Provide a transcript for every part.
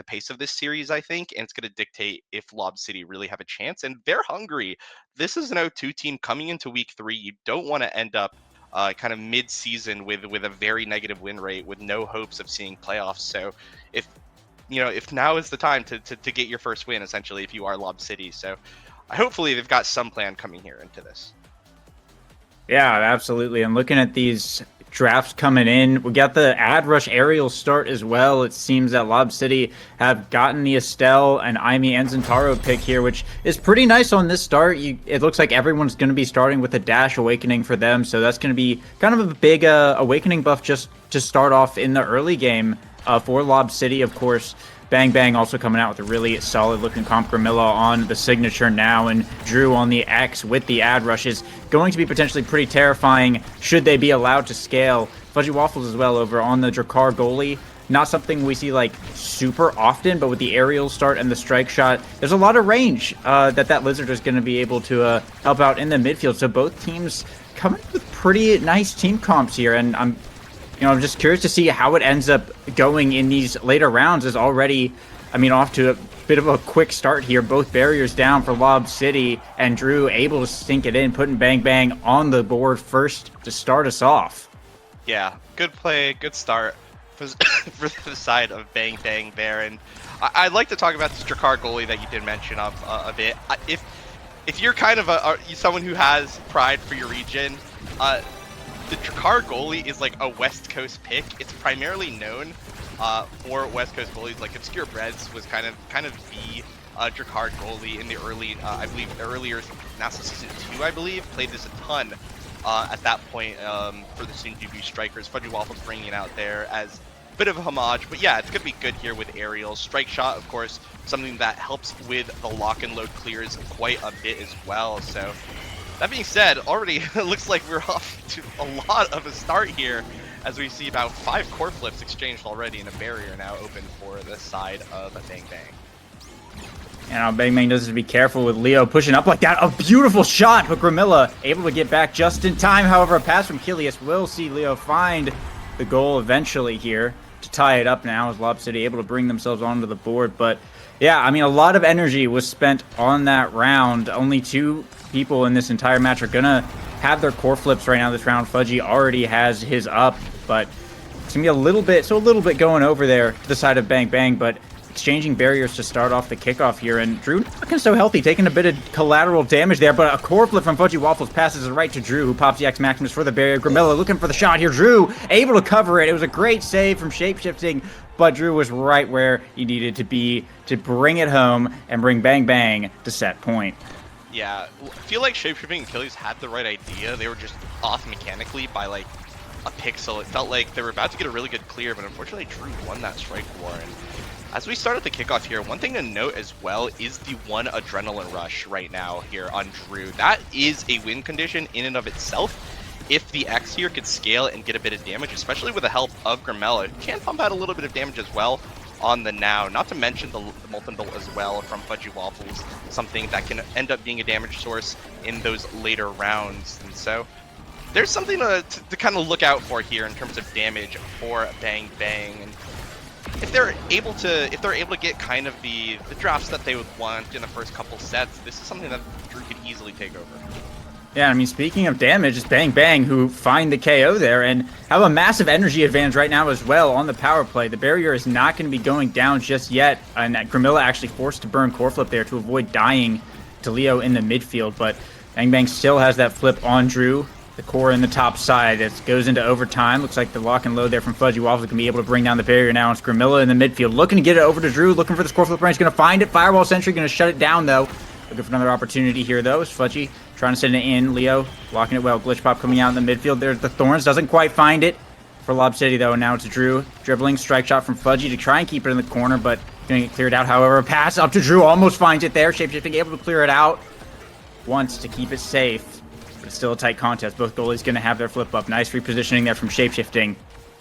pace of this series, I think, and it's going to dictate if Lob City really have a chance. And they're hungry. This is an 0-2 team coming into week 3. You don't want to end up kind of mid-season with a very negative win rate with no hopes of seeing playoffs. So if now is the time to get your first win, essentially, if you are Lob City. So hopefully they've got some plan coming here into this. Yeah, absolutely. And looking at these drafts coming in, we got the Ad Rush aerial start as well. It seems that Lob City have gotten the Estelle and Aimee Enzentaro pick here, which is pretty nice on this start. It looks like everyone's going to be starting with a Dash Awakening for them, so that's going to be kind of a big Awakening buff just to start off in the early game for Lob City. Of course, Bang Bang also coming out with a really solid looking comp. Grimilla on the signature now, and Drew on the X with the Ad Rush is going to be potentially pretty terrifying should they be allowed to scale. FudgyWaffles as well over on the DREKAR goalie. Not something we see like super often, but with the aerial start and the strike shot, there's a lot of range that Lizard is going to be able to help out in the midfield. So both teams coming with pretty nice team comps here, and I'm just curious to see how it ends up going in these later rounds. Is already, off to a bit of a quick start here. Both barriers down for Lob City, and Drew able to sink it in, putting Bang Bang on the board first to start us off. Yeah, good play, good start for the side of Bang Bang there. And I'd like to talk about this DREKAR goalie that you did mention of a bit. If you're kind of someone who has pride for your region, the DREKAR goalie is like a West Coast pick. It's primarily known for West Coast goalies. Like Obscure Breads was kind of the DREKAR goalie in the earlier NASL season 2, I believe. Played this a ton at that point for the soon debut Strikers. FudgyWaffles bringing it out there as a bit of a homage. But yeah, it's going to be good here with aerials. Strike shot, of course, something that helps with the lock and load clears quite a bit as well. So that being said, already it looks like we're off to a lot of a start here, as we see about 5 core flips exchanged already, and a barrier now open for the side of a Bang Bang. And Bang Bang does have to be careful with Leo pushing up like that. A beautiful shot, but Grimilla able to get back just in time. However, a pass from Kilius will see Leo find the goal eventually here to tie it up now, as Lob City able to bring themselves onto the board. But yeah, a lot of energy was spent on that round. Only 2 people in this entire match are gonna have their core flips right now this round. Fudgy already has his up, but it's gonna be a little bit going over there to the side of Bang Bang, but exchanging barriers to start off the kickoff here. And Drew not looking so healthy, taking a bit of collateral damage there, but a core flip from FudgyWaffles passes it right to Drew, who pops the X Maximus for the barrier. Grimilla looking for the shot here. Drew able to cover it. It was a great save from Shapeshifting, but Drew was right where he needed to be to bring it home and bring Bang Bang to set point. Yeah, I feel like Shapeshifting and Achilles had the right idea. They were just off mechanically by like a pixel. It felt like they were about to get a really good clear, but unfortunately Drew won that strike war. And as we start at the kickoff here, one thing to note as well is the 1 adrenaline rush right now here on Drew. That is a win condition in and of itself. If the X here could scale and get a bit of damage, especially with the help of Grimilla, it can pump out a little bit of damage as well on the now. Not to mention the Molten Bolt as well from FudgyWaffles, something that can end up being a damage source in those later rounds. And so there's something to kind of look out for here in terms of damage for Bang Bang. And if they're able to get kind of the drafts that they would want in the first couple sets, this is something that Drew could easily take over. Yeah, speaking of damage, it's Bang Bang who find the KO there and have a massive energy advantage right now as well on the power play. The barrier is not going to be going down just yet, and Grimilla actually forced to burn core flip there to avoid dying to Leo in the midfield, but Bang Bang still has that flip on Drew. The core in the top side. It goes into overtime. Looks like the lock and load there from FudgyWaffles can be able to bring down the barrier now. It's Grimilla in the midfield, looking to get it over to Drew, looking for the score flip range. Going to find it. Firewall Sentry going to shut it down, though. Looking for another opportunity here, though. It's Fudgy trying to send it in. Leo blocking it well. Glitch Pop coming out in the midfield. There's the Thorns. Doesn't quite find it for Lob City, though. And now it's Drew. Dribbling. Strike shot from Fudgy to try and keep it in the corner, but going to get cleared out. However, a pass up to Drew. Almost finds it there. Shapeshifting able to clear it out. Wants to keep it safe. But it's still a tight contest. Both goalies going to have their flip up. Nice repositioning there from Shapeshifting.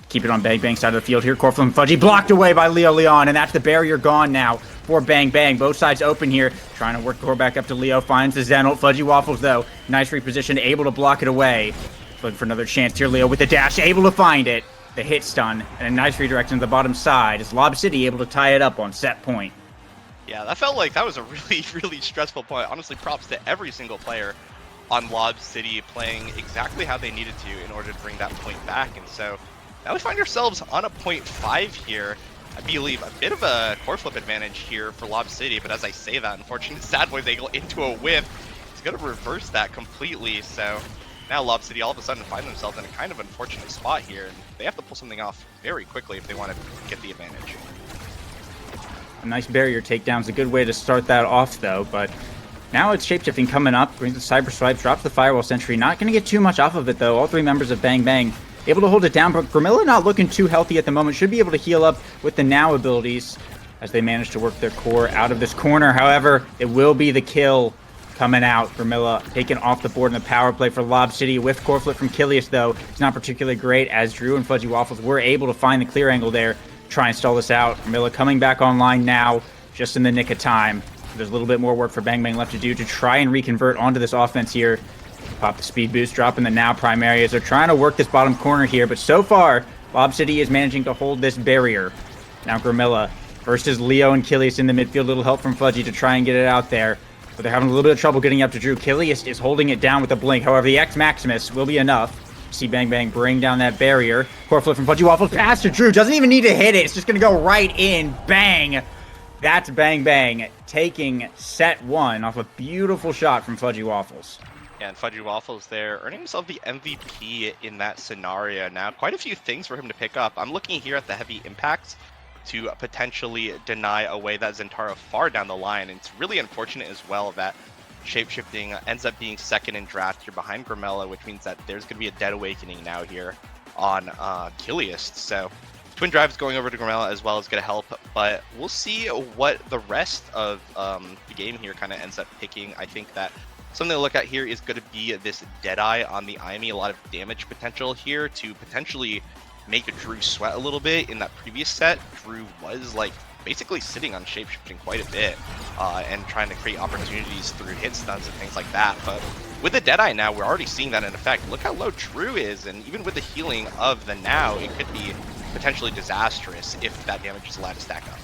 Keep it on Bang Bang side of the field here. Core from Fudgy blocked away by Leo Leon, and that's the barrier gone now for Bang Bang. Both sides open here. Trying to work the core back up to Leo. Finds the Zen ult. FudgyWaffles, though. Nice reposition. Able to block it away. Looking for another chance here. Leo with the dash. Able to find it. the hit stun, and a nice redirection to the bottom side is Lob City able to tie it up on set point. Yeah, that felt like that was a really, really stressful point. Honestly, props to every single player on Lob City playing exactly how they needed to in order to bring that point back. And so now we find ourselves on a 0.5 here. I believe a bit of a core flip advantage here for Lob City, but as I say that, unfortunately, Sad Boy's angle into a whip. It's going to reverse that completely. So now Lob City all of a sudden find themselves in a kind of unfortunate spot here, and they have to pull something off very quickly if they want to get the advantage. A nice barrier takedown is a good way to start that off, though, but now it's shapeshifting coming up, brings the cyber swipes, drops the firewall sentry. Not going to get too much off of it, though. All three members of Bang Bang able to hold it down, but Grimilla not looking too healthy at the moment. Should be able to heal up with the now abilities as they manage to work their core out of this corner. However, it will be the kill coming out. Grimilla taken off the board in the power play for Lob City. Whiff core flip from Kilius, though. It's not particularly great as Drew and FudgyWaffles were able to find the clear angle there. Try and stall this out. Grimilla coming back online now, just in the nick of time. There's a little bit more work for Bang Bang left to do to try and reconvert onto this offense here. Pop the speed boost, dropping the now primary as they're trying to work this bottom corner here. But so far, Lob City is managing to hold this barrier. Now Grimilla versus Leo and Kilius in the midfield. Little help from Fudgy to try and get it out there. But they're having a little bit of trouble getting up to Drew. Kilius is holding it down with a blink. However, the X Maximus will be enough. See Bang Bang bring down that barrier. Core flip from FudgyWaffles. Pass to Drew. Doesn't even need to hit it. It's just going to go right in. Bang! That's Bang Bang taking set one off a beautiful shot from FudgyWaffles. Yeah, and FudgyWaffles there earning himself the MVP in that scenario. Now, quite a few things for him to pick up. I'm looking here at the heavy impacts to potentially deny away that Zentaro far down the line. And it's really unfortunate as well that Shapeshifting ends up being second in draft here behind Grimella, which means that there's going to be a dead awakening now here on Kilius. So Twin Drive's going over to Grimella as well is going to help, but we'll see what the rest of the game here kind of ends up picking. I think that something to look at here is going to be this Deadeye on the Aimi. A lot of damage potential here to potentially make Drew sweat a little bit. In that previous set, Drew was like basically sitting on shapeshifting quite a bit and trying to create opportunities through hit stuns and things like that. But with the Deadeye now, we're already seeing that in effect. Look how low Drew is, and even with the healing of the now, it could be potentially disastrous if that damage is allowed to stack up.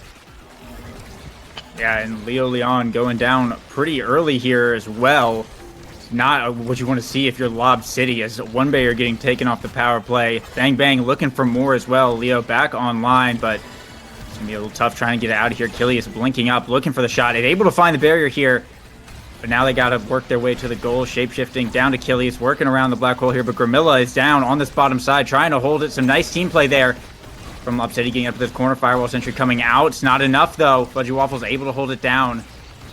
Yeah, and Leo Leon going down pretty early here as well. Not what you want to see if you're Lob City, as one Bayer getting taken off the power play. Bang Bang looking for more as well. Leo back online, but it's going to be a little tough trying to get out of here. Kilius blinking up, looking for the shot. And able to find the barrier here, but now they got to work their way to the goal. Shapeshifting down to Kilius, working around the black hole here, but Grimilla is down on this bottom side, trying to hold it. Some nice team play there from Lob City, getting up to this corner. Firewall sentry coming out. It's not enough, though. FudgyWaffles able to hold it down.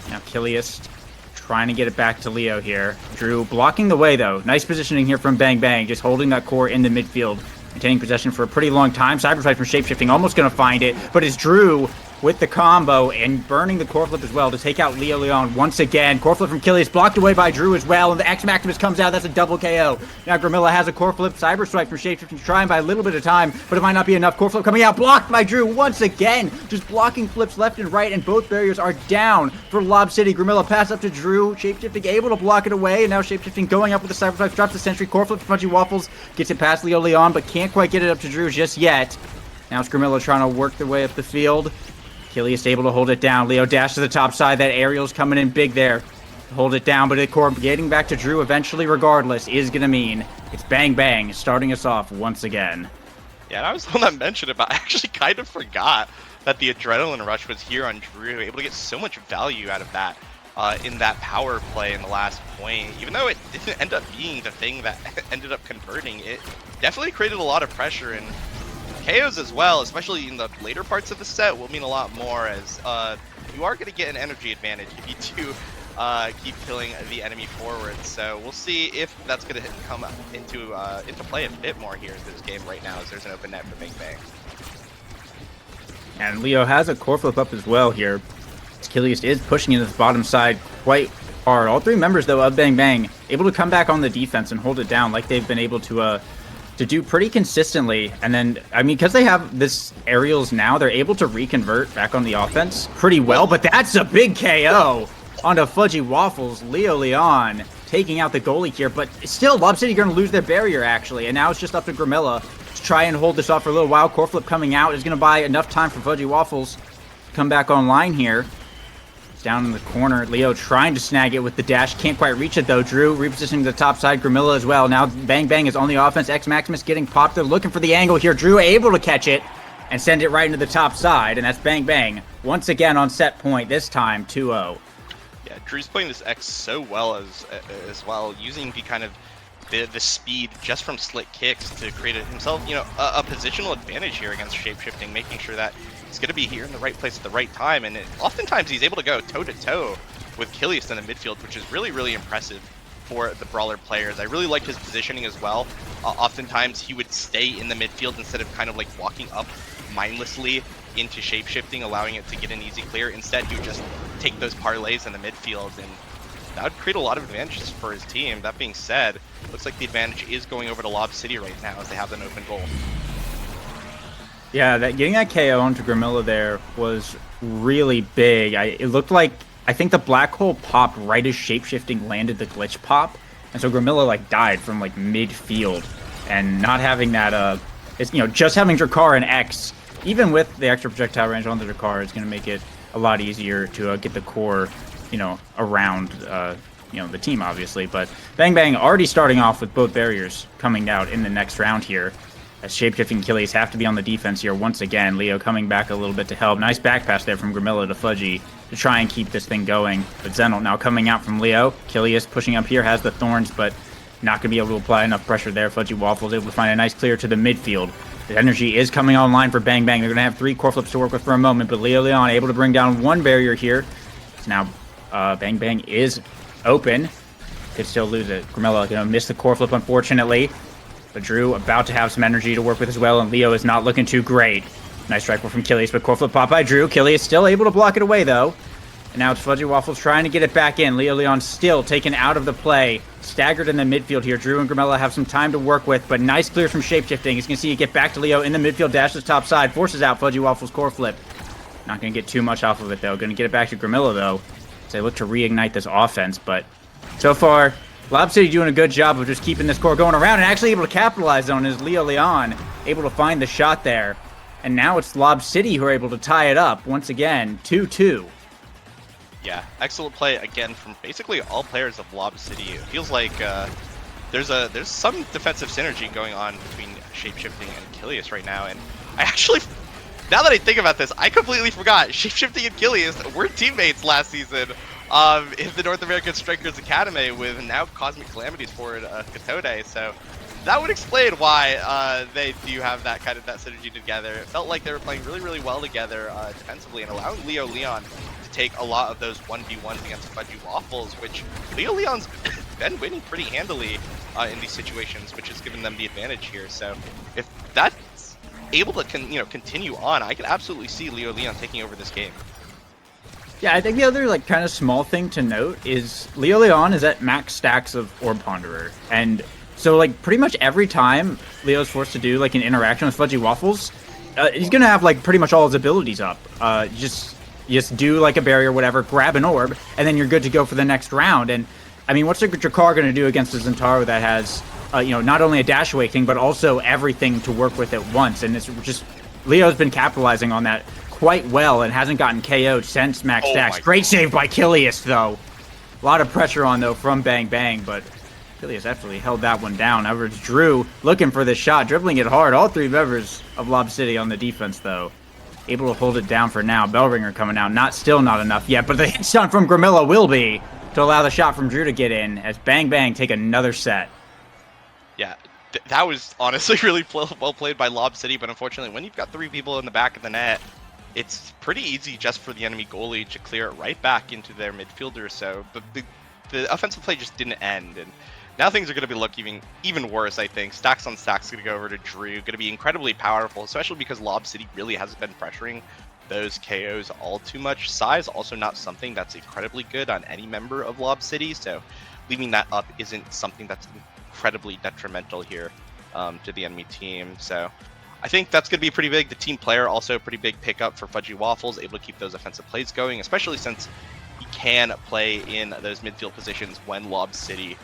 Now Kilius trying to get it back to Leo here. Drew blocking the way, though. Nice positioning here from Bang Bang, just holding that core in the midfield, maintaining possession for a pretty long time. Cyberfight from Shapeshifting, almost going to find it, but it's Drew with the combo and burning the core flip as well to take out Leo Leon once again. Core flip from Kilius blocked away by Drew as well, and the X Maximus comes out. That's a double KO. Now Grimilla has a core flip. Cyber Strike from Shapeshifting, trying by a little bit of time, but it might not be enough. Core flip coming out, blocked by Drew once again. Just blocking flips left and right, and both barriers are down for Lob City. Grimilla pass up to Drew. Shapeshifting able to block it away, and now Shapeshifting going up with the Cyber Strike, drops the sentry. Core flip to FudgyWaffles, gets it past Leo Leon, but can't quite get it up to Drew just yet. Now it's Grimilla trying to work their way up the field. Kilius able to hold it down. Leo dash to the top side. That aerial's coming in big there. Hold it down, but the core getting back to Drew eventually regardless is going to mean it's Bang Bang starting us off once again. Yeah, and I was the one that mentioned it, but I actually kind of forgot that the adrenaline rush was here on Drew. Able to get so much value out of that in that power play in the last point. Even though it didn't end up being the thing that ended up converting, it definitely created a lot of pressure, and KOs as well, especially in the later parts of the set, will mean a lot more, as you are going to get an energy advantage if you do keep killing the enemy forward. So we'll see if that's going to come into play a bit more here in this game right now, as there's an open net for Bang Bang. And Leo has a core flip up as well here. Kilius is pushing into the bottom side quite hard. All three members, though, of Bang Bang able to come back on the defense and hold it down like they've been able to do pretty consistently. And then, I mean, because they have this aerials now, they're able to reconvert back on the offense pretty well. But that's a big KO onto FudgyWaffles. Leo Leon taking out the goalie here, but still Lob City going to lose their barrier, actually. And now it's just up to Grimilla Let's try and hold this off for a little while. Core flip coming out is going to buy enough time for FudgyWaffles to come back online here. It's down in the corner. Leo trying to snag it with the dash. Can't quite reach it, though. Drew repositioning to the top side. Grimilla as well. Now Bang Bang is on the offense. X Maximus getting popped. They're looking for the angle here. Drew able to catch it and send it right into the top side. And that's Bang Bang once again on set point. This time 2-0. Yeah, Drew's playing this X so well as well, using the kind of the speed just from slick kicks to create himself, a positional advantage here against shapeshifting, making sure that he's going to be here in the right place at the right time. And oftentimes he's able to go toe-to-toe with Kilius in the midfield, which is really, really impressive for the Brawler players. I really liked his positioning as well. Oftentimes he would stay in the midfield instead of kind of like walking up mindlessly into shapeshifting, allowing it to get an easy clear. Instead, he would just take those parlays in the midfield, and that would create a lot of advantages for his team. That being said, looks like the advantage is going over to Lob City right now as they have an open goal. Yeah, getting that KO onto Grimilla there was really big. It looked like, I think the black hole popped right as shapeshifting landed the glitch pop, and so Grimilla like died from like midfield, and not having that just having Drekar and X, even with the extra projectile range on the Drekar, is going to make it a lot easier to get the core around the team, obviously. But Bang Bang already starting off with both barriers coming out in the next round here, as shapeshifting Kilius have to be on the defense here once again. Leo coming back a little bit to help. Nice back pass there from Grimilla to Fudgy to try and keep this thing going. But Zenel now coming out from Leo. Kilius pushing up here, has the thorns, but not going to be able to apply enough pressure there. FudgyWaffles able to find a nice clear to the midfield. The energy is coming online for Bang Bang. They're going to have 3 core flips to work with for a moment, but Leo Leon able to bring down 1 barrier here. So now Bang Bang is open. Could still lose it. Grimilla going to miss the core flip, unfortunately. But Drew about to have some energy to work with as well, and Leo is not looking too great. Nice strike from Kilius, but core flip pop by Drew. Kilius still able to block it away, though. And now it's FudgyWaffles trying to get it back in. Leo Leon still taken out of the play. Staggered in the midfield here. Drew and Grimilla have some time to work with, but nice clear from shapeshifting. He's going to see it get back to Leo in the midfield. Dashes top side. Forces out FudgyWaffles' core flip. Not going to get too much off of it, though. Going to get it back to Grimilla, though, as they look to reignite this offense. But so far, Lob City doing a good job of just keeping this core going around and actually able to capitalize on his Leo Leon. Able to find the shot there. And now it's Lob City who are able to tie it up once again, 2-2. Yeah, excellent play again from basically all players of Lob City. It feels like there's some defensive synergy going on between shapeshifting and Kilius right now, and I actually, now that I think about this, I completely forgot shapeshifting and Kilius were teammates last season in the North American Strikers Academy with now Cosmic Calamities forward Katode. So that would explain why they do have that kind of synergy together. It felt like they were playing really, really well together defensively and allowing Leo Leon to take a lot of those 1v1s against FudgyWaffles, which Leo Leon's been winning pretty handily in these situations, which has given them the advantage here. So if that's able to continue on, I could absolutely see Leo Leon taking over this game. Yeah, I think the other kind of small thing to note is Leo Leon is at max stacks of Orb Ponderer, and so pretty much every time Leo's forced to do an interaction with FudgyWaffles, he's gonna have pretty much all his abilities up. Just do a barrier, whatever, grab an orb, and then you're good to go for the next round. And I mean, what's a Drekar gonna do against a Zentaro that has not only a dash away thing but also everything to work with at once? And it's just Leo's been capitalizing on that quite well and hasn't gotten KO'd since max stacks. Great save by Kilius, though. A lot of pressure on, though, from Bang Bang, but Kilius actually held that one down. However, it's Drew looking for this shot, dribbling it hard. All 3 members of Lob City on the defense, though, able to hold it down for now. Bellringer coming out. Still not enough yet, but the hit stun from Grimilla will be to allow the shot from Drew to get in as Bang Bang take another set. Yeah, that was honestly really well played by Lob City, but unfortunately, when you've got 3 people in the back of the net, it's pretty easy just for the enemy goalie to clear it right back into their midfielder. So the offensive play just didn't end, and now things are going to be looking even worse, I think. Stacks on stacks going to go over to Drew, going to be incredibly powerful, especially because Lob City really hasn't been pressuring those KOs all too much. Size also not something that's incredibly good on any member of Lob City, so leaving that up isn't something that's incredibly detrimental here to the enemy team. So I think that's going to be pretty big. The team player also a pretty big pickup for FudgyWaffles, able to keep those offensive plays going, especially since he can play in those midfield positions when Lob City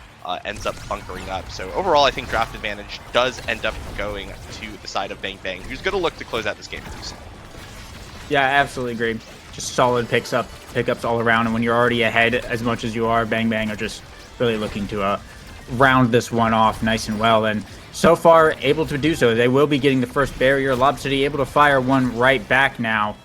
ends up bunkering up. So overall, I think draft advantage does end up going to the side of Bang Bang, who's going to look to close out this game pretty soon. Yeah, I absolutely agree. Just solid pickups all around, and when you're already ahead as much as you are, Bang Bang are just really looking to round this one off nice and well, and so far able to do so. They will be getting the first barrier. Lob City able to fire one right back now,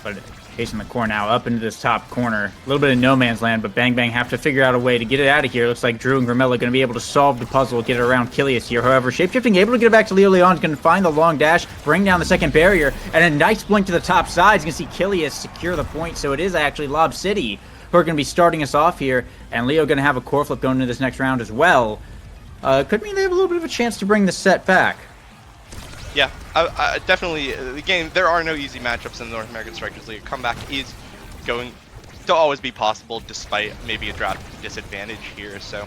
but chasing the core now up into this top corner. A little bit of no man's land, but Bang Bang have to figure out a way to get it out of here. Looks like Drew and Grimella going to be able to solve the puzzle, get it around Kilius here. However, Shapeshifting able to get it back to Leo Leon's going to find the long dash, bring down the second barrier, and a nice blink to the top side. You can see Kilius secure the point, so it is actually Lob City who are going to be starting us off here, and Leo going to have a core flip going into this next round as well. Could mean they have a little bit of a chance to bring the set back. Yeah, I definitely, the game, there are no easy matchups in the North American Strikers League. A comeback is going to always be possible despite maybe a draft disadvantage here. So,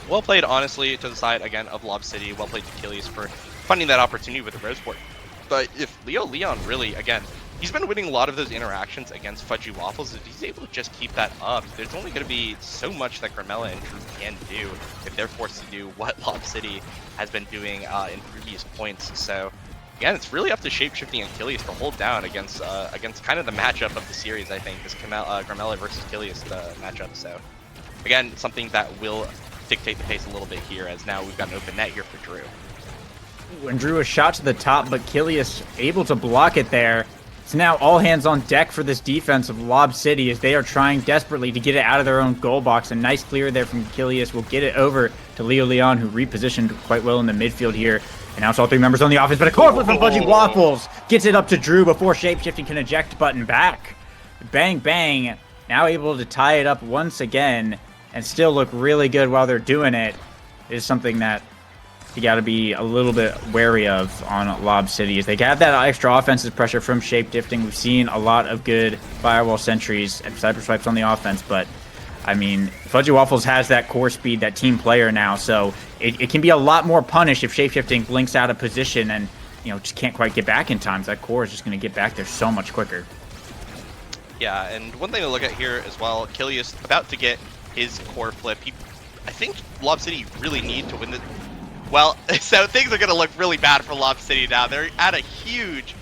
well played, honestly, to the side, again, of Lob City. Well played to Kilius for finding that opportunity with the Roseport. But if Leo Leon really, again, he's been winning a lot of those interactions against FudgyWaffles. If he's able to just keep that up, there's only going to be so much that Grimella and Drew can do if they're forced to do what Lob City has been doing in previous points. So, again, it's really up to Shapeshifting and Kilius to hold down against kind of the matchup of the series, I think, this Grimella versus Kilius matchup. So, again, something that will dictate the pace a little bit here, as now we've got an open net here for Drew. When Drew a shot to the top, but Kilius able to block it there. It's now all hands on deck for this defense of Lob City as they are trying desperately to get it out of their own goal box. A nice clear there from Kilius will get it over to Leo Leon, who repositioned quite well in the midfield here. And now it's all three members on the offense, but a core flip from FudgyWaffles gets it up to Drew before Shapeshifting can eject button back. Bang Bang now able to tie it up once again and still look really good while they're doing it. It is something that you got to be a little bit wary of on Lob City, as they have that extra offensive pressure from Shapeshifting. We've seen a lot of good firewall sentries and cyber swipes on the offense, but I mean, FudgyWaffles has that core speed, that team player now, so it can be a lot more punished if Shapeshifting blinks out of position and, you know, just can't quite get back in time. That core is just going to get back there so much quicker. Yeah, and one thing to look at here as well, Kilius about to get his core flip. I think Lob City really need to win this. Well, so things are going to look really bad for Lob City now. They're at a huge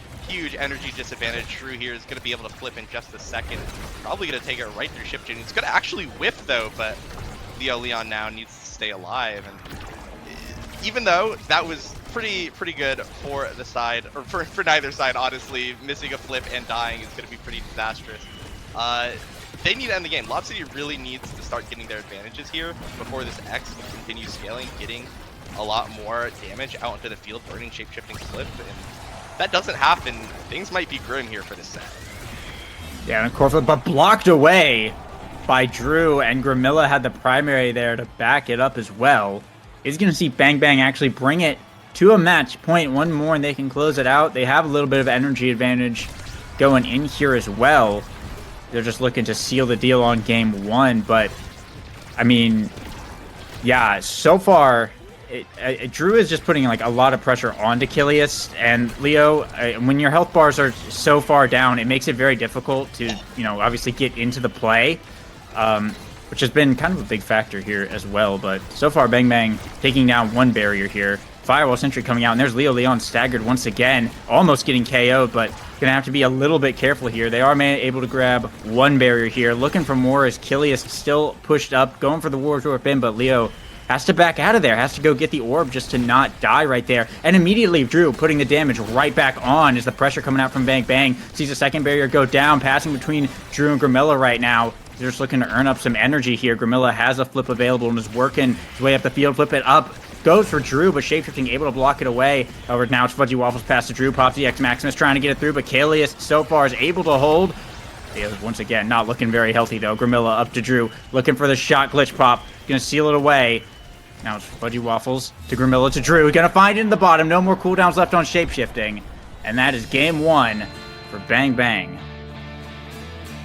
energy disadvantage. Drew here is going to be able to flip in just a second. Probably going to take it right through Shipton. It's going to actually whiff, though, but Leo Leon now needs to stay alive. And even though that was pretty good for the side, or for neither side, honestly, missing a flip and dying is going to be pretty disastrous. They need to end the game. Lob City really needs to start getting their advantages here before this X continues scaling, getting a lot more damage out into the field, burning Shapeshifting flip, and that doesn't happen. Things might be grim here for this set. Yeah, and core flip, but blocked away by Drew, and Grimilla had the primary there to back it up as well. He's going to see Bang Bang actually bring it to a match point, one more, and they can close it out. They have a little bit of energy advantage going in here as well. They're just looking to seal the deal on game one, but I mean, yeah, so far Drew is just putting like a lot of pressure onto Kilius and Leo. When your health bars are so far down, it makes it very difficult to, you know, obviously get into the play, which has been kind of a big factor here as well. But so far, Bang Bang taking down one barrier here. Firewall Sentry coming out, and there's Leo Leon staggered once again, almost getting KO'd, but gonna have to be a little bit careful here. They are able to grab one barrier here, looking for more as Kilius still pushed up, going for the Warp in, but Leo has to back out of there, has to go get the orb just to not die right there. And immediately Drew putting the damage right back on as the pressure coming out from Bang Bang. Sees the second barrier go down, passing between Drew and Grimilla right now. They're just looking to earn up some energy here. Grimilla has a flip available and is working his way up the field. Flip it up. Goes for Drew, but Shapeshifting able to block it away. However, now it's FudgyWaffles pass to Drew. Pops the X Maximus trying to get it through, but Kilius so far is able to hold. Once again, not looking very healthy though. Grimilla up to Drew, looking for the shot glitch pop. Gonna seal it away. Now it's FudgyWaffles to Grimilla to Drew. Gonna find it in the bottom. No more cooldowns left on Shapeshifting. And that is game one for Bang Bang.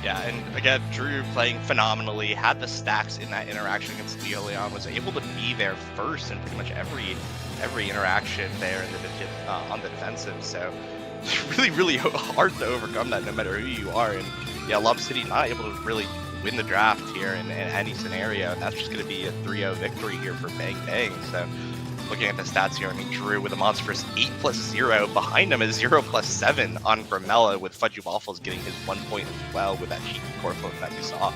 Yeah, and again, Drew playing phenomenally, had the stacks in that interaction against Leo Leon, was able to be there first in pretty much every interaction there in the on the defensive. So it's really hard to overcome that no matter who you are. And yeah, Lob City not able to really win the draft here in any scenario, and that's just going to be a 3-0 victory here for Bang Bang. So looking at the stats here, I mean, Drew with a monstrous 8+0. Behind him is 0+7 on Gramella, with FudgyWaffles getting his 1 point as well with that cheeky core flip that we saw.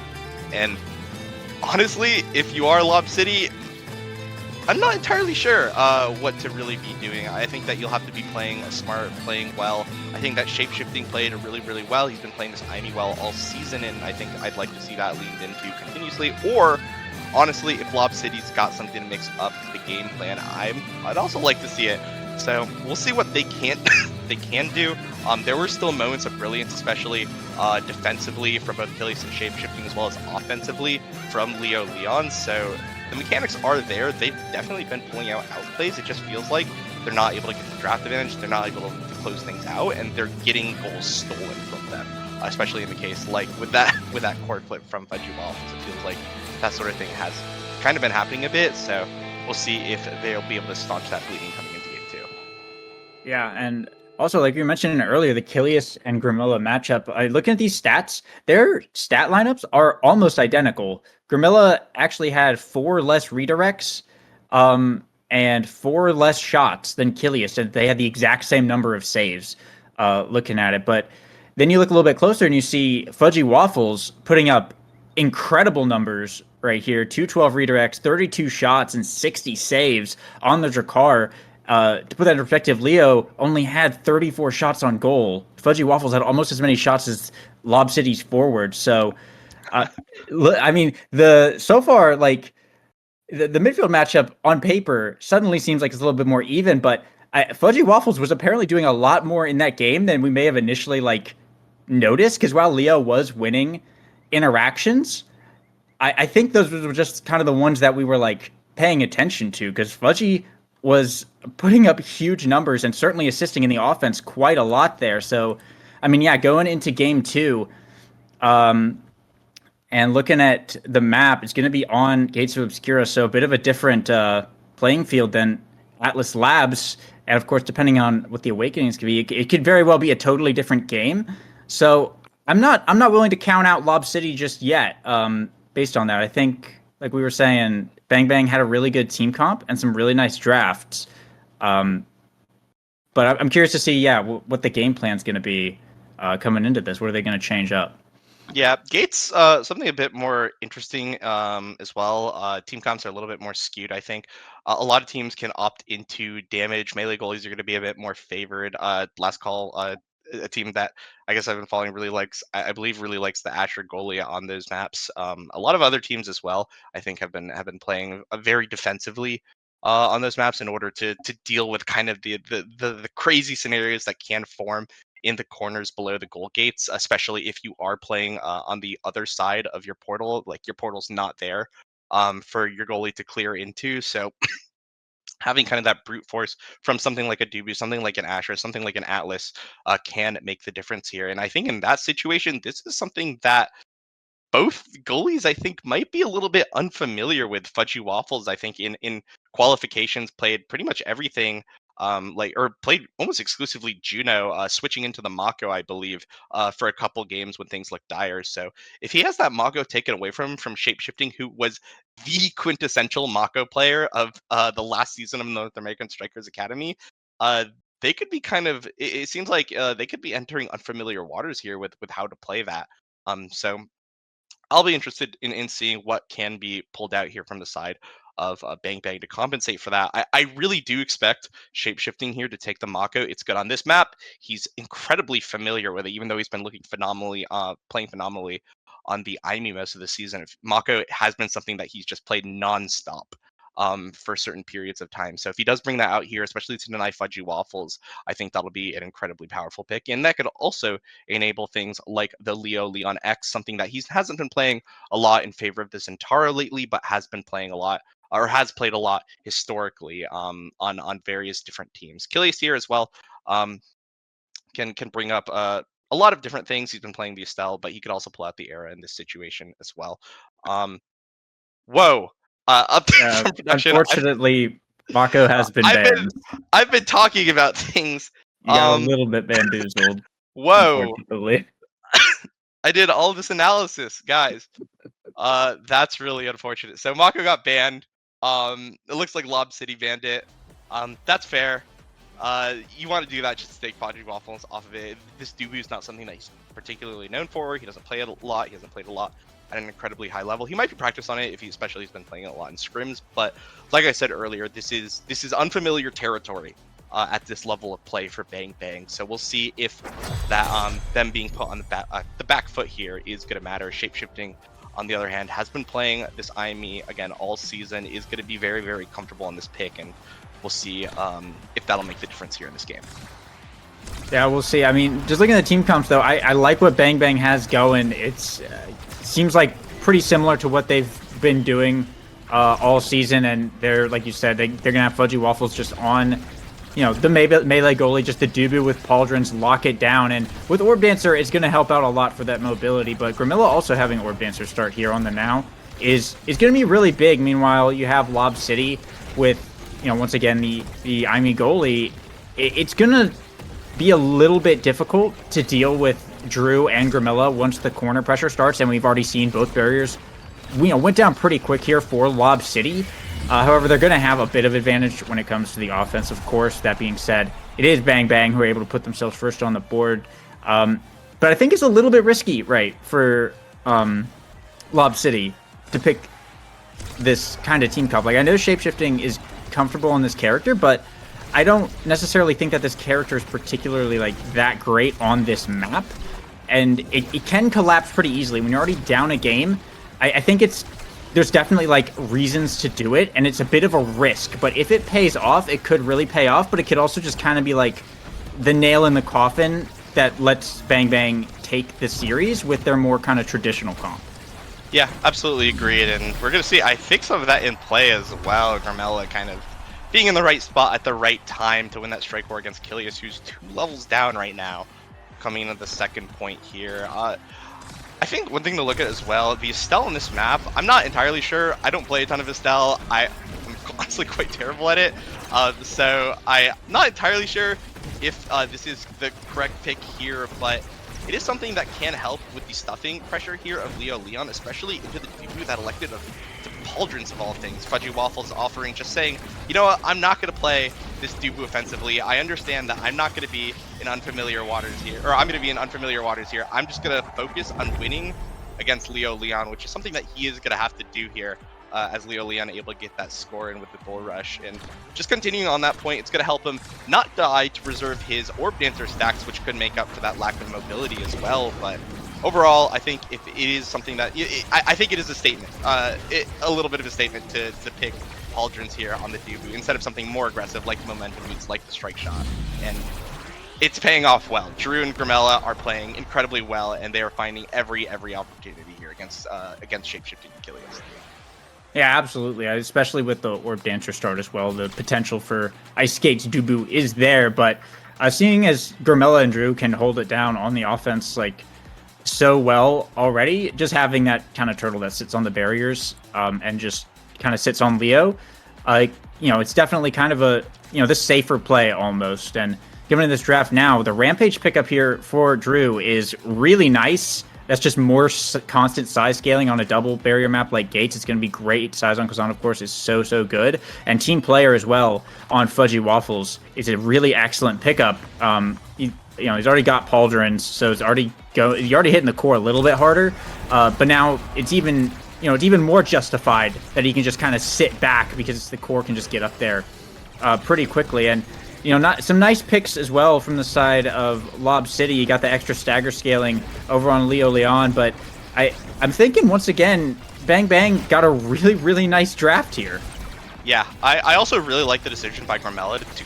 And honestly, if you are Lob City, I'm not entirely sure what to really be doing. I think that you'll have to be playing smart, playing well. I think that shapeshifting played really, really well. He's been playing this Imi well all season, and I think I'd like to see that leaned into continuously. Or, honestly, if Lob City's got something to mix up the game plan, I'd also like to see it. So we'll see what they can do. There were still moments of brilliance, especially defensively from both Achilles and shapeshifting, as well as offensively from Leo Leon. So the mechanics are there. They've definitely been pulling out outplays. It just feels like they're not able to get the draft advantage. They're not able to close things out, and they're getting goals stolen from them. Especially in the case like with that core flip from FudgyWaffles. It feels like that sort of thing has kind of been happening a bit. So we'll see if they'll be able to staunch that bleeding coming into game 2. Yeah, and also, like you mentioned earlier, the Kilius and Gramilla matchup, looking at these stats, their stat lineups are almost identical. Gramilla actually had 4 less redirects and 4 less shots than Kilius, and they had the exact same number of saves looking at it. But then you look a little bit closer and you see FudgyWaffles putting up incredible numbers right here. 212 redirects, 32 shots, and 60 saves on the Drekar. To put that in perspective, Leo only had 34 shots on goal. FudgyWaffles had almost as many shots as Lob City's forward. So, I mean, so far, like, the midfield matchup on paper suddenly seems like it's a little bit more even, but FudgyWaffles was apparently doing a lot more in that game than we may have initially, like, noticed, because while Leo was winning interactions, I think those were just kind of the ones that we were, like, paying attention to, because Fudgy was putting up huge numbers and certainly assisting in the offense quite a lot there. So, I mean, yeah, going into game 2, and looking at the map, it's going to be on Gates of Obscura, so a bit of a different playing field than Atlas Labs. And of course, depending on what the Awakenings could be, it could very well be a totally different game. So I'm not willing to count out Lob City just yet. Based on that, I think, like we were saying, Bang Bang had a really good team comp and some really nice drafts. But I'm curious to see, what the game plan is going to be coming into this. What are they going to change up? Yeah, Gates, something a bit more interesting as well. Team comps are a little bit more skewed, I think. A lot of teams can opt into damage. Melee goalies are going to be a bit more favored. Last Call, a team that I guess I've been following really likes, I believe, really likes the Asher goalie on those maps. A lot of other teams as well, I think, have been playing very defensively on those maps in order to deal with kind of the crazy scenarios that can form in the corners below the goal gates, especially if you are playing on the other side of your portal, like your portal's not there for your goalie to clear into. So having kind of that brute force from something like a Dubu, something like an Asher, something like an Atlas can make the difference here. And I think in that situation, this is something that both goalies, I think, might be a little bit unfamiliar with. FudgyWaffles, I think, in qualifications played pretty much everything, or played almost exclusively Juno, switching into the Mako, I believe, for a couple games when things looked dire. So if he has that Mako taken away from him from shapeshifting, who was the quintessential Mako player of the last season of North American Strikers Academy, they could be kind of. It seems like they could be entering unfamiliar waters here with how to play that. So I'll be interested in seeing what can be pulled out here from the side of Bang Bang to compensate for that. I really do expect shapeshifting here to take the Mako. It's good on this map. He's incredibly familiar with it, even though he's been looking phenomenally, playing phenomenally on the IME most of the season. Mako has been something that he's just played nonstop for certain periods of time. So if he does bring that out here, especially to deny FudgyWaffles, I think that'll be an incredibly powerful pick. And that could also enable things like the Leo Leon X, something that he hasn't been playing a lot in favor of the Zentara lately, but has been playing a lot, or has played a lot historically on various different teams. Kilius here as well can bring up a lot of different things. He's been playing the Estelle, but he could also pull out the Era in this situation as well. Whoa. Update from production. Unfortunately, Mako has been banned. I've been talking about things. You got a little bit bamboozled. Whoa. Unfortunately. I did all this analysis, guys. That's really unfortunate. So Mako got banned. It looks like Lob City banned it. That's fair. You want to do that just to take FudgyWaffles off of it. This Dubu is not something that he's particularly known for. He doesn't play it a lot. He hasn't played a lot at an incredibly high level. He might be practiced on it if he especially has been playing it a lot in scrims. But like I said earlier, this is unfamiliar territory at this level of play for Bang Bang. So we'll see if that them being put on the back foot here is going to matter. Shapeshifting, on the other hand, has been playing this IME again all season. Is going to be very, very comfortable on this pick, and we'll see if that'll make the difference here in this game. Yeah, we'll see. I mean, just looking at the team comps, though, I like what Bang Bang has going. It's seems like pretty similar to what they've been doing all season, and they're, like you said, they're going to have FudgyWaffles just on, the melee goalie, just the Dubu with Pauldrons, lock it down. And with Orb Dancer, it's going to help out a lot for that mobility. But Grimilla also having Orb Dancer start here on the now is going to be really big. Meanwhile, you have Lob City with, once again, the IME goalie. It's going to be a little bit difficult to deal with Drew and Grimilla once the corner pressure starts. And we've already seen both barriers, went down pretty quick here for Lob City. However, they're going to have a bit of advantage when it comes to the offense, of course. That being said, it is Bang Bang who are able to put themselves first on the board. But I think it's a little bit risky, right, for Lob City to pick this kind of team comp. Like, I know shapeshifting is comfortable in this character, but I don't necessarily think that this character is particularly, like, that great on this map. And it can collapse pretty easily. When you're already down a game, I think there's definitely, like, reasons to do it, and it's a bit of a risk. But if it pays off, it could really pay off, but it could also just kind of be, like, the nail in the coffin that lets Bang Bang take the series with their more kind of traditional comp. Yeah, absolutely agreed, and we're going to see, I think, some of that in play as well. Grimilla kind of being in the right spot at the right time to win that strike war against Kilius, who's 2 levels down right now, coming into the second point here. I think one thing to look at as well, the Estelle on this map, I'm not entirely sure. I don't play a ton of Estelle. I'm honestly quite terrible at it. So I'm not entirely sure if this is the correct pick here, but it is something that can help with the stuffing pressure here of Leo Leon, especially into the Dubu that elected to Pauldrons of all things. FudgyWaffles offering, just saying, you know what, I'm not going to play this Dubu offensively. I understand that I'm not going to be in unfamiliar waters here, or I'm going to be in unfamiliar waters here. I'm just going to focus on winning against Leo Leon, which is something that he is going to have to do here as Leo Leon able to get that score in with the bull rush. And just continuing on that point, it's going to help him not die to preserve his Orb Dancer stacks, which could make up for that lack of mobility as well. But overall, I think if it is something that I think it is a statement, a little bit of a statement to pick Pauldrons here on the Dubu instead of something more aggressive like momentum moves, like the strike shot. And it's paying off well. Drew and Grimilla are playing incredibly well, and they are finding every opportunity here against shapeshifting Kilius. Yeah, absolutely. Especially with the Orb Dancer start as well. The potential for Ice Skate's Dubu is there, but seeing as Grimilla and Drew can hold it down on the offense like so well already, just having that kind of turtle that sits on the barriers and just kind of sits on Leo, it's definitely kind of a, the safer play almost. And given this draft now, the Rampage pickup here for Drew is really nice. That's just more constant size scaling on a double barrier map like Gates. It's going to be great. Size on Kazan, of course, is so good. And Team Player as well on FudgyWaffles is a really excellent pickup. He's already got Pauldrons, so he's already hitting the core a little bit harder. But now it's even more justified that he can just kind of sit back because the core can just get up there pretty quickly. And some nice picks as well from the side of Lob City. You got the extra stagger scaling over on Leo Leon, but I'm thinking once again, Bang Bang got a really nice draft here. Yeah, I also really like the decision by Grimilla to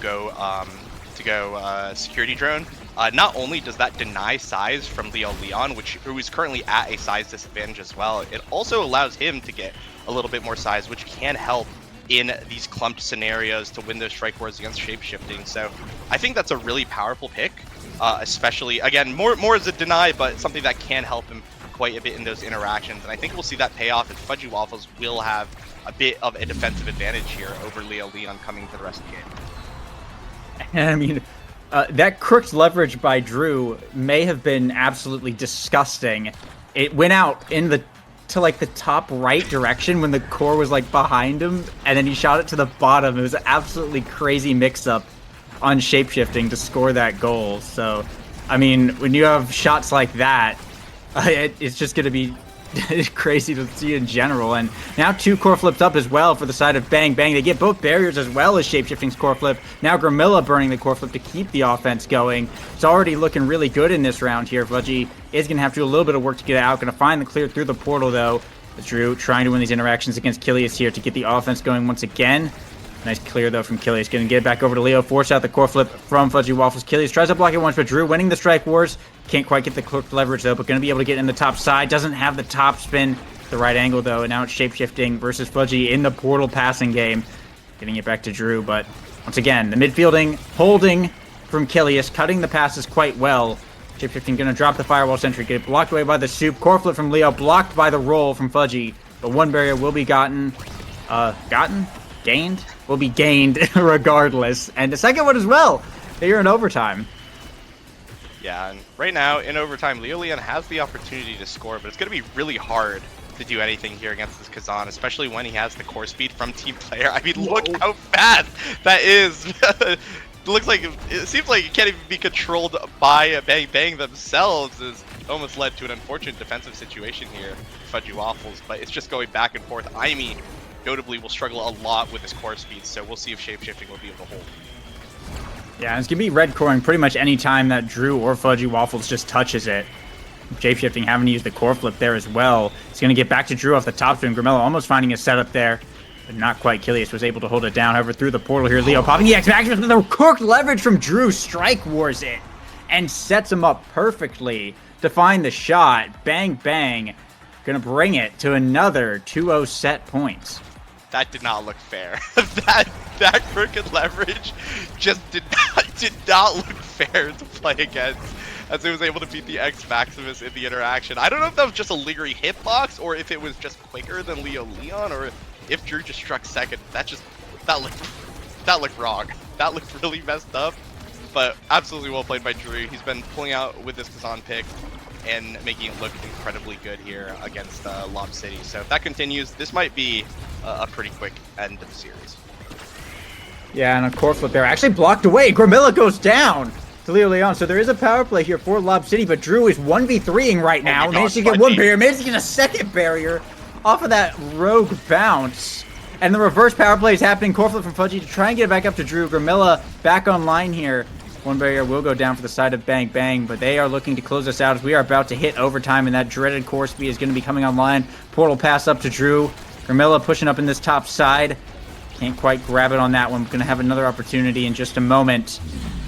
go security drone. Not only does that deny size from Leo Leon, who is currently at a size disadvantage as well, it also allows him to get a little bit more size, which can help in these clumped scenarios to win those strike wars against shapeshifting. So I think that's a really powerful pick, especially, again, more as a deny, but something that can help him quite a bit in those interactions. And I think we'll see that pay off, as FudgyWaffles will have a bit of a defensive advantage here over Leo Leon coming to the rest of the game. And I mean, That crooked leverage by Drew may have been absolutely disgusting. It went out to like the top right direction when the core was like behind him, and then he shot it to the bottom. It was an absolutely crazy mix-up on shapeshifting to score that goal. So, I mean, when you have shots like that, it's just going to be crazy to see in general. And now 2 core flips up as well for the side of Bang Bang. They get both barriers as well as shapeshifting's core flip. Now Gramilla burning the core flip to keep the offense going. It's already looking really good in this round here. Fudgy is going to have to do a little bit of work to get it out. Going to find the clear through the portal though. Drew trying to win these interactions against Kilius here to get the offense going once again. Nice clear, though, from Kilius. Going to get it back over to Leo. Force out the core flip from FudgyWaffles. Kilius tries to block it once, but Drew winning the strike wars. Can't quite get the cloaked leverage, though, but going to be able to get in the top side. Doesn't have the top spin. The right angle, though, and now it's shapeshifting versus Fudgy in the portal passing game. Getting it back to Drew, but once again, the midfielding, holding from Kilius, cutting the passes quite well. Shapeshifting going to drop the firewall sentry. Get it blocked away by the soup. Core flip from Leo, blocked by the roll from Fudgy. But one barrier will be gained? Will be gained regardless. And the second one as well. They are in overtime. Yeah, and right now, in overtime, Leon has the opportunity to score, but it's going to be really hard to do anything here against this Kazan, especially when he has the core speed from team player. I mean, look how fast that is. It looks like, it seems like it can't even be controlled by Bang Bang themselves. It's almost led to an unfortunate defensive situation here, FudgyWaffles, but it's just going back and forth. Aimee, notably, will struggle a lot with his core speed, so we'll see if shapeshifting will be able to hold. Yeah, it's going to be red coring pretty much any time that Drew or FudgyWaffles just touches it. Shapeshifting having to use the core flip there as well. It's going to get back to Drew off the top spin. Gramilla almost finding a setup there, but not quite. Kilius was able to hold it down. However, through the portal here, Leo popping the X-Max with the corked leverage from Drew. Strike wars it and sets him up perfectly to find the shot. Bang Bang going to bring it to another 2-0 set points. That did not look fair. that crooked leverage just did not look fair to play against, as it was able to beat the X Maximus in the interaction. I don't know if that was just a lingering hitbox, or if it was just quicker than Leon, or if Drew just struck second. That looked wrong. That looked really messed up. But absolutely well played by Drew. He's been pulling out with this Kazan pick and making it look incredibly good here against Lob City. So if that continues, this might be a pretty quick end of the series. Yeah, and a core flip there. Actually blocked away. Gramilla goes down to Leon. So there is a power play here for Lob City, but Drew is 1v3ing right now. Managed to get one barrier, managed to get a second barrier off of that rogue bounce. And the reverse power play is happening. Core flip from Fudgy to try and get it back up to Drew. Gramilla back online here. One barrier will go down for the side of Bang Bang, but they are looking to close us out as we are about to hit overtime, and that dreaded core speed is going to be coming online. Portal pass up to Drew. Gramilla pushing up in this top side. Can't quite grab it on that one. We're going to have another opportunity in just a moment.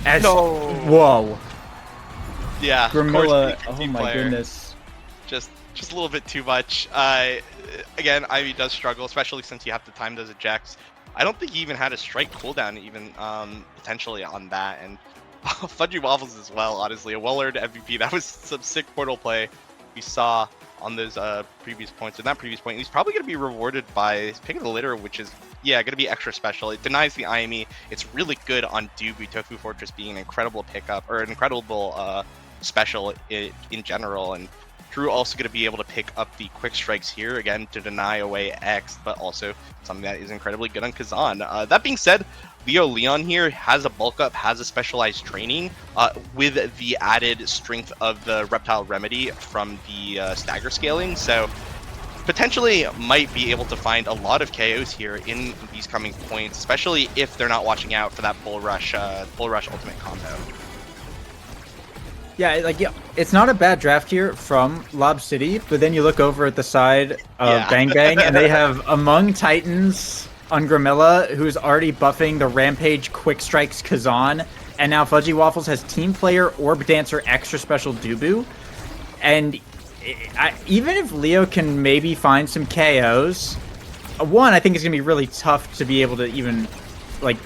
Whoa. Yeah. Gramilla, oh my goodness. Just a little bit too much. Again, Ivy does struggle, especially since you have to time those ejects. I don't think he even had a strike cooldown even potentially on that, and FudgyWaffles as well, honestly. A well-earned MVP. That was some sick portal play we saw on those previous points. In that previous point, he's probably going to be rewarded by picking the litter, which is, yeah, going to be extra special. It denies the Aimee. It's really good on Dubu, Tofu Fortress being an incredible pickup, or an incredible special in general, and Drew also going to be able to pick up the quick strikes here, again, to deny away X, but also something that is incredibly good on Kazan. That being said, Leon here has a bulk up, has a specialized training with the added strength of the Reptile Remedy from the stagger scaling, so potentially might be able to find a lot of KOs here in these coming points, especially if they're not watching out for that Bull Rush ultimate combo. Yeah, it's not a bad draft here from Lob City, but then you look over at the side of Bang Bang, and they have Among Titans on Gramilla, who's already buffing the Rampage Quick Strikes Kazan, and now FudgyWaffles has Team Player Orb Dancer Extra Special Dubu, and even if Leo can maybe find some KOs, one, I think it's going to be really tough to be able to even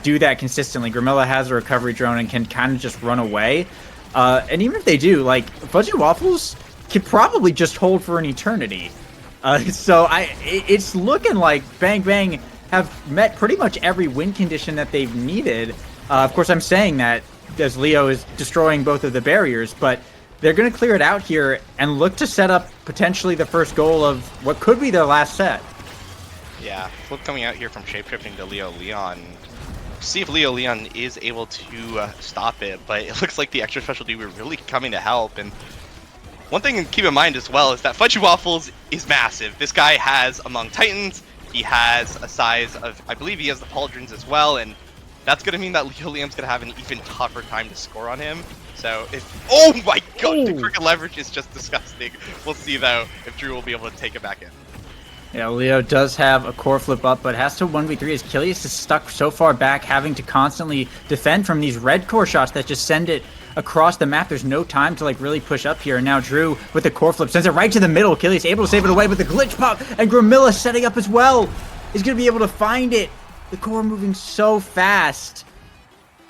do that consistently. Gramilla has a recovery drone and can kind of just run away. And even if they do, FudgyWaffles could probably just hold for an eternity. So it's looking like Bang Bang have met pretty much every win condition that they've needed. Of course, I'm saying that as Leo is destroying both of the barriers, but they're going to clear it out here and look to set up potentially the first goal of what could be their last set. Yeah, flip coming out here from shapeshifting to Leo Leon. See if Leo Leon is able to stop it, but it looks like the extra specialty were really coming to help. And one thing to keep in mind as well is that FudgyWaffles is massive. This guy has Among Titans, he has a size of, I believe he has the Pauldrons as well, and that's going to mean that Leo Leon's going to have an even tougher time to score on him. So if, oh my god, the crooked leverage is just disgusting. We'll see though if Drew will be able to take it back in. Yeah, Leo does have a core flip up, but has to 1v3 as Kilius is stuck so far back, having to constantly defend from these red core shots that just send it across the map. There's no time to like really push up here. And now Drew with the core flip sends it right to the middle. Kilius able to save it away with the glitch pop, and Gramilla setting up as well. Is going to be able to find it. The core moving so fast.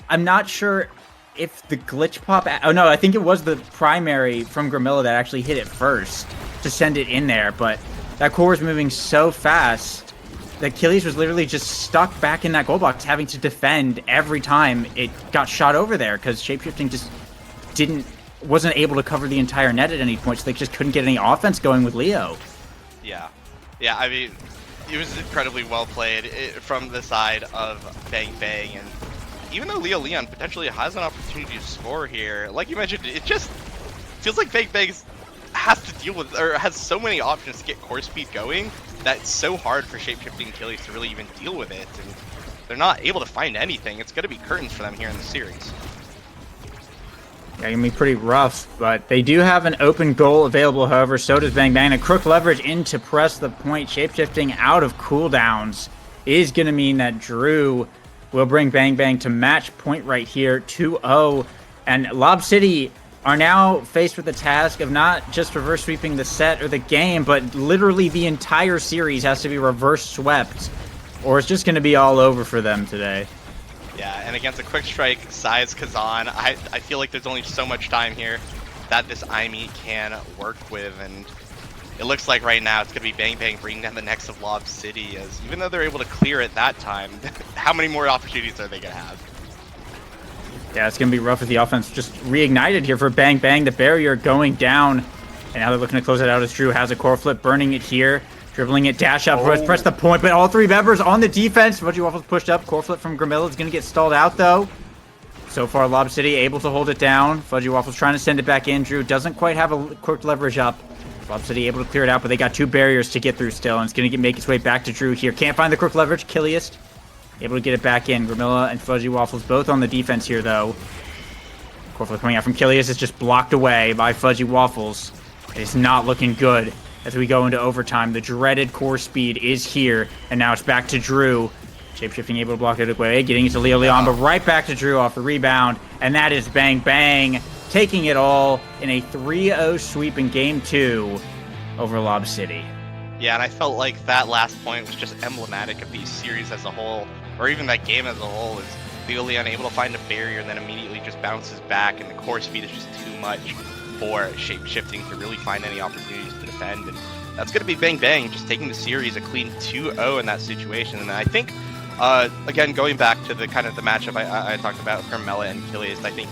I'm not sure if the glitch pop... Oh no, I think it was the primary from Gramilla that actually hit it first to send it in there, but that core was moving so fast that Kilius was literally just stuck back in that goal box, having to defend every time it got shot over there, because shapeshifting just wasn't able to cover the entire net at any point, so they just couldn't get any offense going with Leo. Yeah, I mean, it was incredibly well played from the side of Bang Bang, and even though Leo Leon potentially has an opportunity to score here, like you mentioned, it just feels like Bang Bang has to deal with, or has so many options to get core speed going, that it's so hard for shapeshifting Kilius to really even deal with it, and they're not able to find anything. It's going to be curtains for them here in the series. Yeah, gonna be pretty rough, but they do have an open goal available, however, so does Bang Bang. A crook leverage in to press the point. Shapeshifting out of cooldowns is gonna mean that Drew will bring Bang Bang to match point right here, 2-0. And Lob City are now faced with the task of not just reverse sweeping the set or the game, but literally the entire series has to be reverse swept, or it's just gonna be all over for them today. Yeah, and against a quick strike size Kazan, I feel like there's only so much time here that this IME can work with, and it looks like right now it's going to be Bang Bang bringing down the next of Lob City, as even though they're able to clear it that time, how many more opportunities are they going to have? Yeah, it's going to be rough with the offense just reignited here for Bang Bang. The barrier going down, and now they're looking to close it out as Drew has a core flip, burning it here. Dribbling it, dash up, press the point, but all three members on the defense. FudgyWaffles pushed up. Core flip from Gramilla is going to get stalled out, though. So far, Lob City able to hold it down. FudgyWaffles trying to send it back in. Drew doesn't quite have a quick leverage up. Lob City able to clear it out, but they got two barriers to get through still, and it's going to make its way back to Drew here. Can't find the quick leverage. Kilius able to get it back in. Gramilla and FudgyWaffles both on the defense here, though. Core flip coming out from Kilius is just blocked away by FudgyWaffles. It is not looking good. As we go into overtime, the dreaded core speed is here, and now it's back to Drew. Shapeshifting able to block it away, getting it to Leo Leon, but right back to Drew off the rebound, and that is Bang Bang, taking it all in a 3-0 sweep in Game 2 over Lob City. Yeah, and I felt like that last point was just emblematic of the series as a whole, or even that game as a whole, is Leo Leon able to find a barrier and then immediately just bounces back, and the core speed is just too much for shapeshifting to really find any opportunities to defend, and that's going to be Bang Bang just taking the series a clean 2-0 in that situation. And I think, again, going back to the kind of the matchup I talked about, Gramilla and Kilius, I think,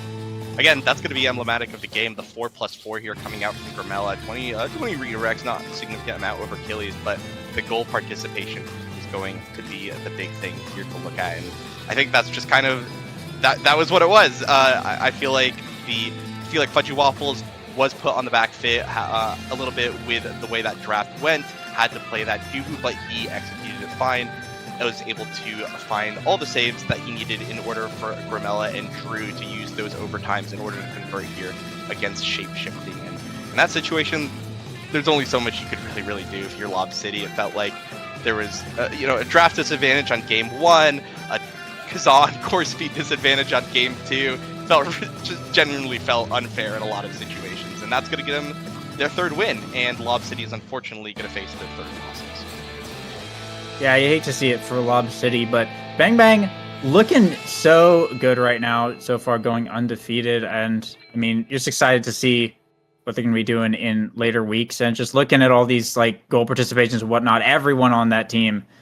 again, that's going to be emblematic of the game. The 4+4 here coming out from Gramilla, 20 redirects, not a significant amount over Kilius, but the goal participation is going to be the big thing here to look at, and I think that's just kind of that was what it was. I feel like FudgyWaffles was put on the back foot a little bit with the way that draft went, had to play that doo, but he executed it fine. I was able to find all the saves that he needed in order for Gramilla and Drew to use those overtimes in order to convert here against shapeshifting. And in that situation, there's only so much you could really do if you're Lob City. It felt like there was a draft disadvantage on game 1, a Kazan core speed disadvantage on game 2. Just genuinely felt unfair in a lot of situations, and that's going to get them their third win, and Lob City is unfortunately going to face their third losses. Yeah, you hate to see it for Lob City, but Bang Bang looking so good right now, so far going undefeated, and I mean, just excited to see what they're going to be doing in later weeks, and just looking at all these like goal participations and whatnot, everyone on that team